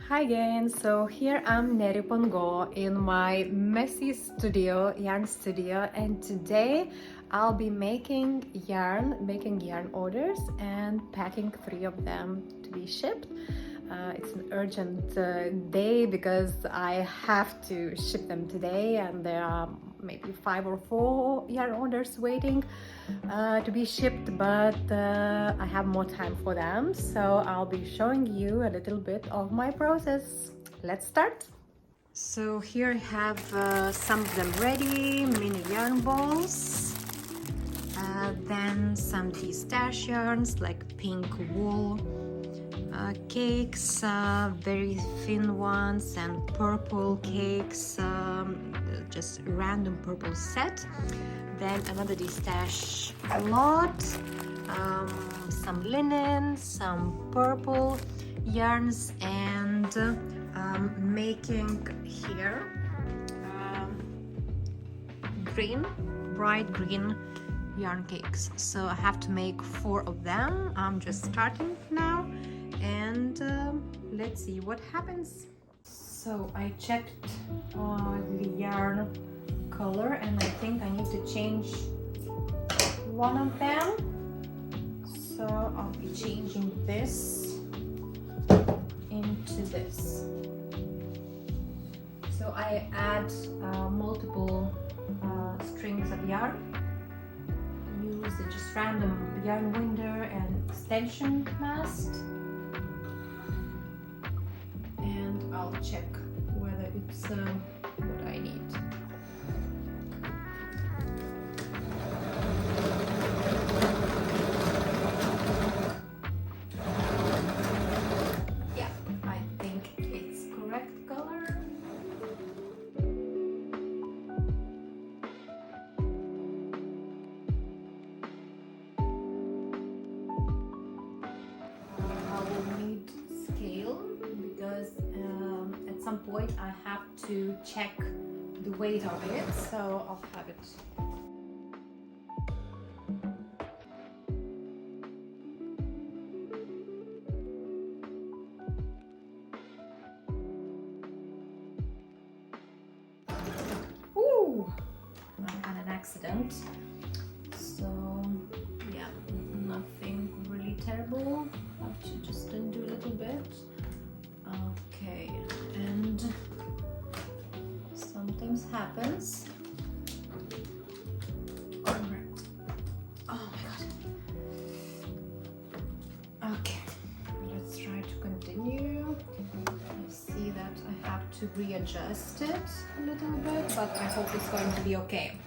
Hi again, so here I'm Neri Pongo in my messy studio, yarn studio, and today I'll be making yarn orders and packing 3 of them to be shipped. It's an urgent day because I have to ship them today, and there are maybe 5 or 4 yarn orders waiting to be shipped, but I have more time for them, so I'll be showing you a little bit of my process. Let's start. So here I have some of them ready, mini yarn balls, then some stash yarns like pink wool, cakes, very thin ones, and purple cakes, just random purple set, then another stash lot, some linen, some purple yarns, and making here bright green yarn cakes. So I have to make 4 of them. I'm just starting now, and let's see what happens. So I checked the yarn color, and I think I need to change one of them. So I'll be changing this into this. So I add multiple strings of yarn, use just random yarn winder and extension mast, and I'll check whether it's what I need. Yeah, I think it's correct color. I will need scale because at some point I have to check the weight of it, so I'll have it. Ooh, I had an accident. So yeah, nothing really terrible. I have to just undo a little bit. Okay, and sometimes happens. Alright. Oh my god. Okay, let's try to continue. I see that I have to readjust it a little bit, but I hope it's going to be okay.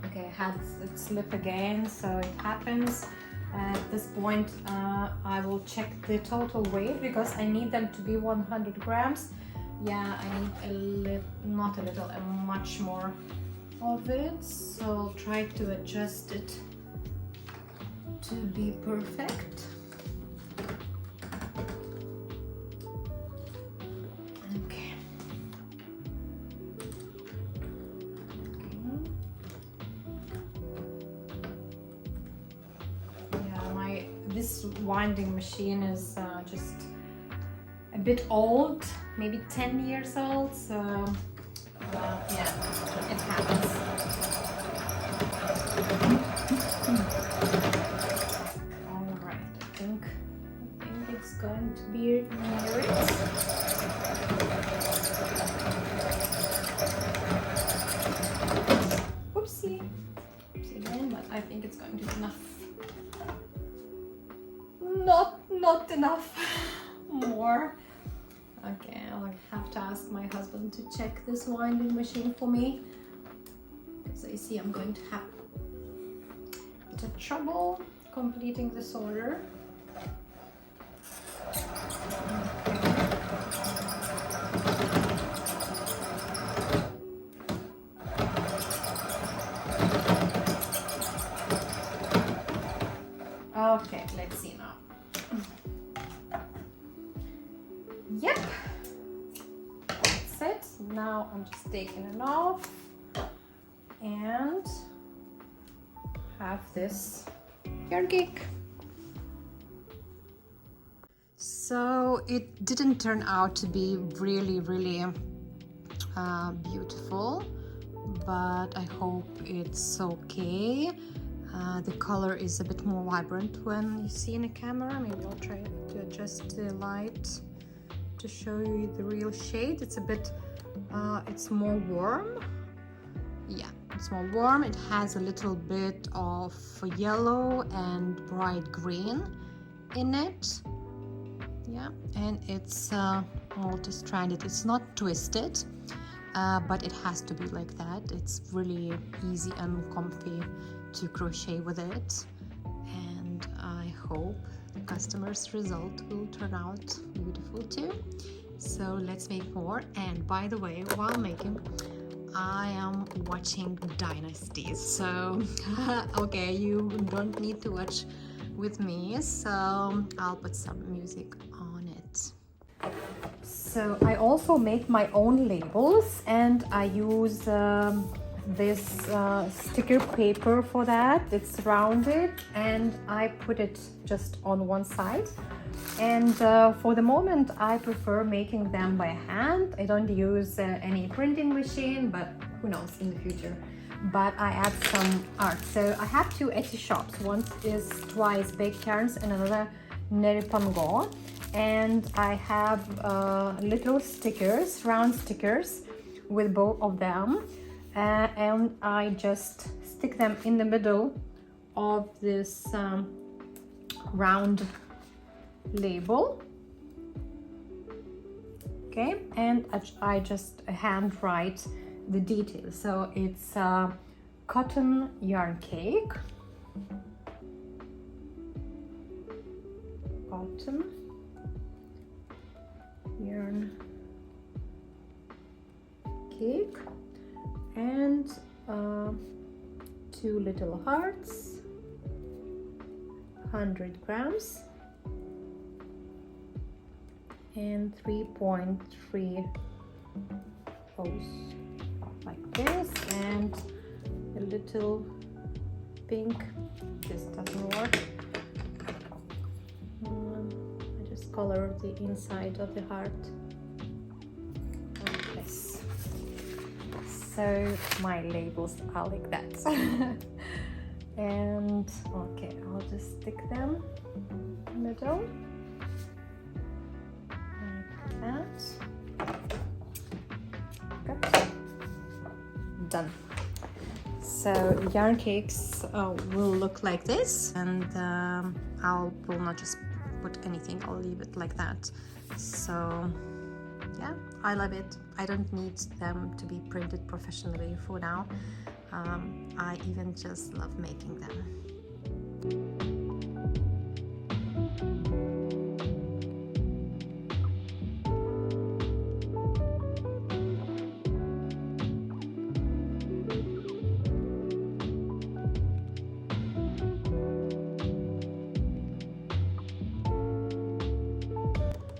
Okay, I had it slip again, so it happens. At this point, I will check the total weight because I need them to be 100 grams. Yeah, I need not a little, much more of it. So I'll try to adjust it to be perfect. Okay. This winding machine is just a bit old, maybe 10 years old, so yeah, it happens. All right, I think it's going to be near it. Oopsie again, but I think it's going to be enough. Not enough more. Okay, I'll have to ask my husband to check this winding machine for me, because I see I'm going to have a bit of trouble completing this order. Okay, let's see now. Yep, that's it. Now I'm just taking it off and have this yarn cake. So it didn't turn out to be really beautiful, but I hope it's okay. The color is a bit more vibrant when you see in a camera. Maybe I'll try to adjust the light to show you the real shade. It's a bit, it's more warm. Yeah, it's more warm. It has a little bit of yellow and bright green in it. Yeah, and it's multi-stranded. It's not twisted, but it has to be like that. It's really easy and comfy to crochet with it, and I hope the customer's result will turn out beautiful too. So let's make more. And by the way, while making, I am watching Dynasties, so okay, you don't need to watch with me, so I'll put some music on it. So I also make my own labels, and I use this sticker paper for that. It's rounded, and I put it just on one side. And for the moment I prefer making them by hand. I don't use any printing machine, but who knows in the future. But I add some art. So I have two Etsy shops. One is Twice Baked Yarns and another Neripan Go. And I have little stickers, round stickers with both of them. And I just stick them in the middle of this round label. Okay, and I just hand write the details. So it's a cotton yarn cake, cotton yarn cake, and 2 little hearts, 100 grams, and 3.3 O's like this, and a little pink. This doesn't work. I just color the inside of the heart like this. So my labels are like that. And okay, I'll just stick them in the middle like that. Good. Done. So yarn cakes will look like this, and I will not just put anything, I'll leave it like that. So yeah, I love it. I don't need them to be printed professionally for now. I even just love making them.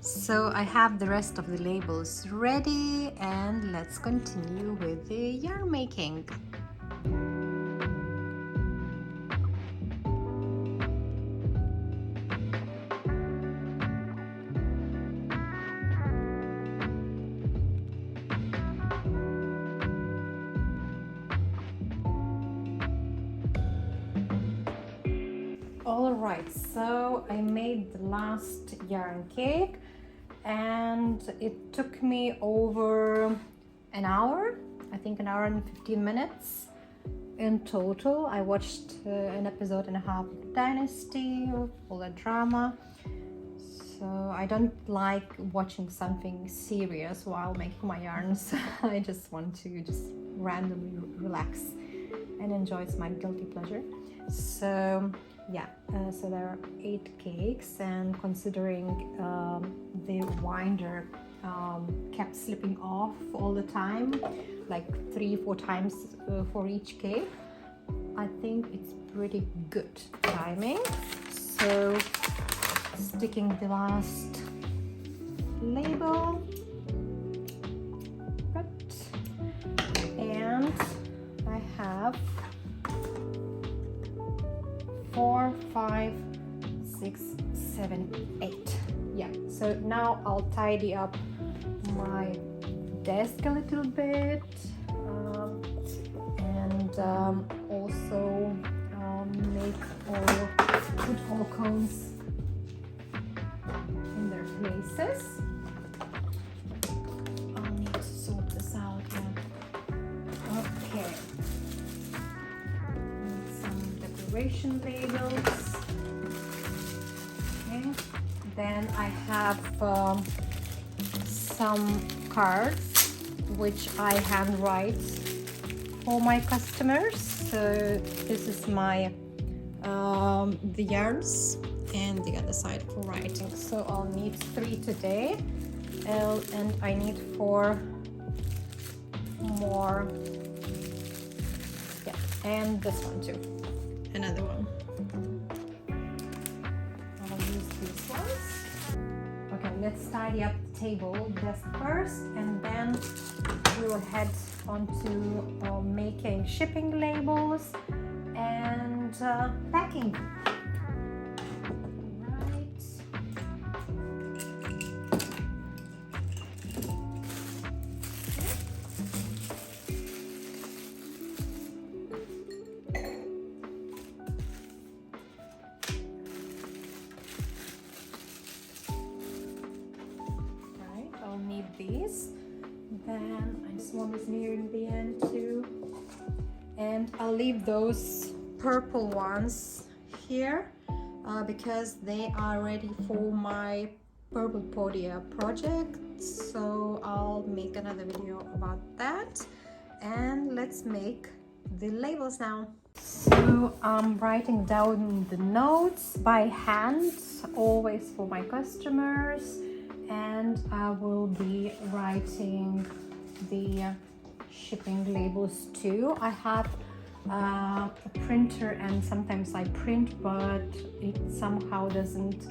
So I have the rest of the labels ready, and let's continue with the yarn making. Alright, so I made the last yarn cake, and it took me over an hour, I think an hour and 15 minutes in total. I watched an episode and a half of Dynasty, all the drama, so I don't like watching something serious while making my yarns. I just want to just randomly relax and enjoy. It's my guilty pleasure. So yeah, so there are 8 cakes, and considering the winder kept slipping off all the time, like 3-4 times for each cake, I think it's pretty good timing. So sticking the last label, and I have 4 5, 6, 7, 8. Yeah, so now I'll tidy up my desk a little bit, and also put all cones in their places. I'll need to sort this out. Yeah. Okay. Need some decoration labels. Okay. Then I have some cards which I handwrite for my customers. So this is my the yarns and the other side for writing. So I'll need 3 today, and I need 4 more. Yeah, and this one too, another one. I'll use these ones. Okay, let's tidy up the table desk first, and then we will head on to making shipping labels and packing. These, then this one is nearing the end too, and I'll leave those purple ones here because they are ready for my purple podia project, so I'll make another video about that. And let's make the labels now. So I'm writing down the notes by hand, always for my customers, and I will be writing the shipping labels too. I have a printer and sometimes I print, but it somehow doesn't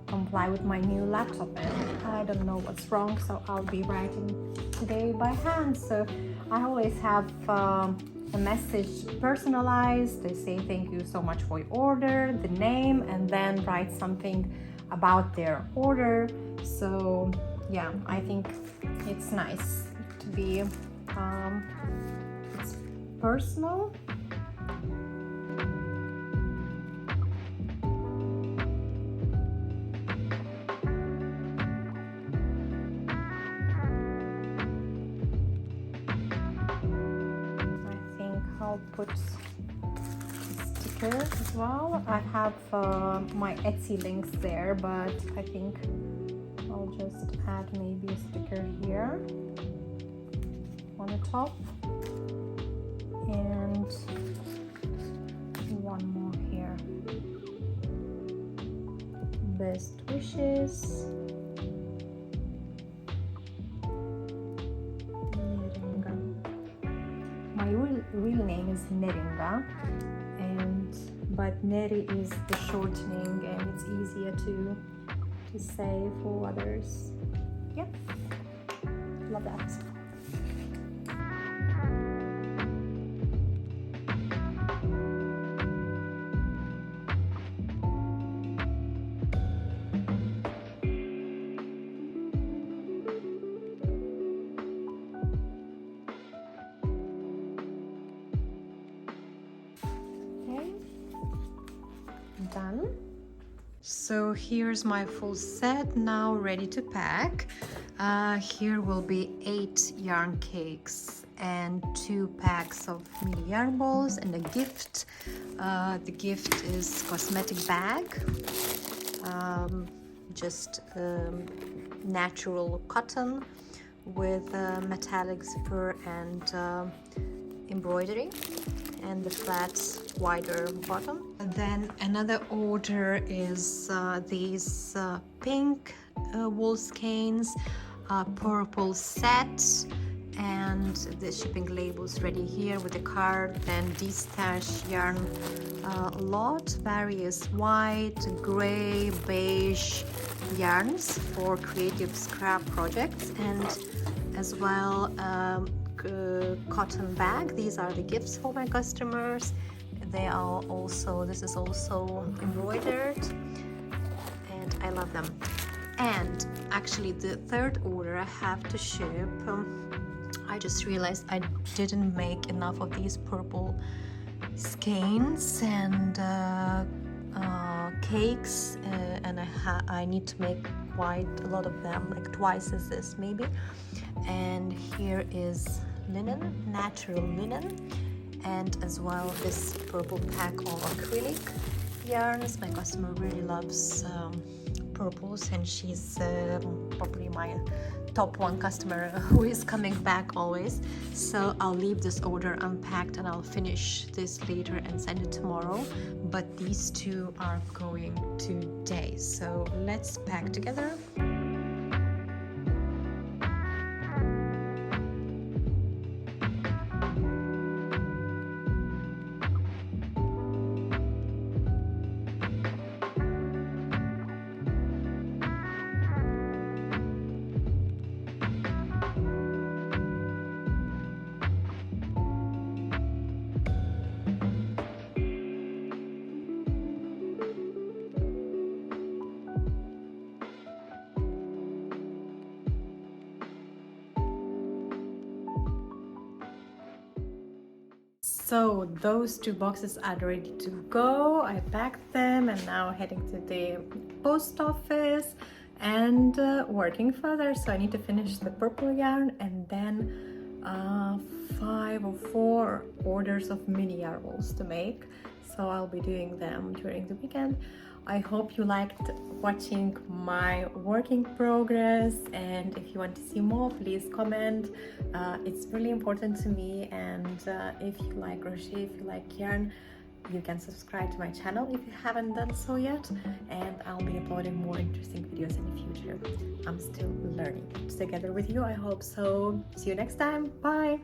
comply with my new laptop, and I don't know what's wrong, so I'll be writing today by hand. So I always have a message personalized. They say thank you so much for your order, the name, and then write something about their order. So yeah, I think it's nice to be it's personal. I think I'll put a sticker as well. I have my Etsy links there, but I think I'll just add maybe a sticker here on the top, and one more here. Best wishes, Neringa. My real name is Neringa, but Neri is the shortening, and it's easier to say for others. Yep, love that. Okay, done. So here's my full set now ready to pack. Here will be 8 yarn cakes and 2 packs of mini yarn balls and a gift. The gift is cosmetic bag, just natural cotton with metallic zipper and embroidery, and the flat wider bottom. And then another order is these pink wool skeins, purple set, and the shipping labels ready here with the card. Then D-stash yarn lot, various white, gray, beige yarns for creative scrap projects, and as well cotton bag. These are the gifts for my customers. they are also, this is also embroidered, and I love them. And actually the third order I have to ship, I just realized I didn't make enough of these purple skeins and cakes, and I need to make quite a lot of them, like twice as this maybe. And here is linen, natural linen, and as well this purple pack of acrylic yarns. My customer really loves purples, and she's probably my top one customer who is coming back always. So I'll leave this order unpacked and I'll finish this later and send it tomorrow, but these two are going today. So let's pack together. So those two boxes are ready to go. I packed them and now heading to the post office and working further. So I need to finish the purple yarn and then 5 or 4 orders of mini yarn balls to make. So I'll be doing them during the weekend. I hope you liked watching my working progress, and if you want to see more, please comment. It's really important to me, and if you like crochet, if you like yarn, you can subscribe to my channel if you haven't done so yet, and I'll be uploading more interesting videos in the future. I'm still learning together with you, I hope so. See you next time. Bye.